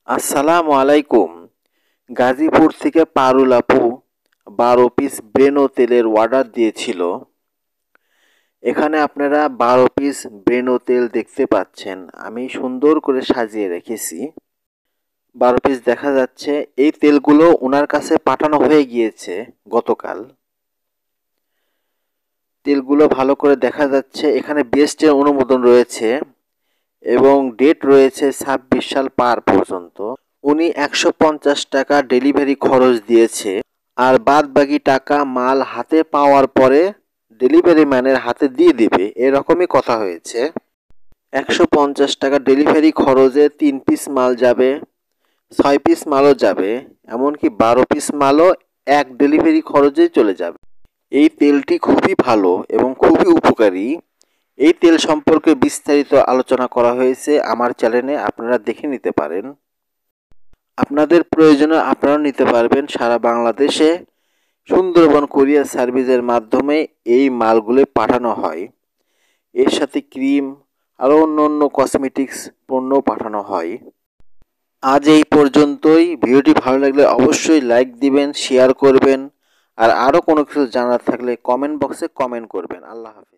আসসালামু আলাইকুম। গাজীপুর থেকে পারুল আপু 12 পিস ব্রেনো তেলের অর্ডার দিয়েছিল। এখানে আপনারা 12 পিস ব্রেনো তেল দেখতে পাচ্ছেন। আমি সুন্দর করে সাজিয়ে রেখেছি। 12 পিস দেখা যাচ্ছে। এই তেলগুলো ওনার কাছে পাঠানো হয়ে গিয়েছে গতকাল। তেলগুলো ভালো করে দেখা যাচ্ছে। এখানে বেস্টের অনুমোদন রয়েছে এবং ডেট রয়েছে 26 সাল পার পর্যন্ত। উনি 150 টাকা ডেলিভারি খরচ দিয়েছে, আর বাদ বাকি টাকা মাল হাতে পাওয়ার পরে ডেলিভারি ম্যানের হাতে দিয়ে দিবে, এরকমই কথা হয়েছে। 150 টাকা ডেলিভারি খরচে 3 পিস মাল যাবে, 6 পিস মালও যাবে, এমনকি 12 পিস মালও এক ডেলিভারি খরচেই চলে যাবে। এই তেলটি খুবই ভালো এবং খুবই উপকারী। এই তেল সম্পর্কে বিস্তারিত আলোচনা করা হয়েছে আমার চ্যানেলে, আপনারা দেখে নিতে পারেন। আপনাদের প্রয়োজনে আপনারাও নিতে পারবেন। সারা বাংলাদেশে সুন্দরবন কুরিয়ার সার্ভিসের মাধ্যমে এই মালগুলো পাঠানো হয়। এর সাথে ক্রিম আরও অন্য কসমেটিক্স পণ্যও পাঠানো হয়। আজ এই পর্যন্তই। ভিডিওটি ভালো লাগলে অবশ্যই লাইক দিবেন, শেয়ার করবেন, আর আরও কোনো কিছু জানার থাকলে কমেন্ট বক্সে কমেন্ট করবেন। আল্লাহ হাফেজ।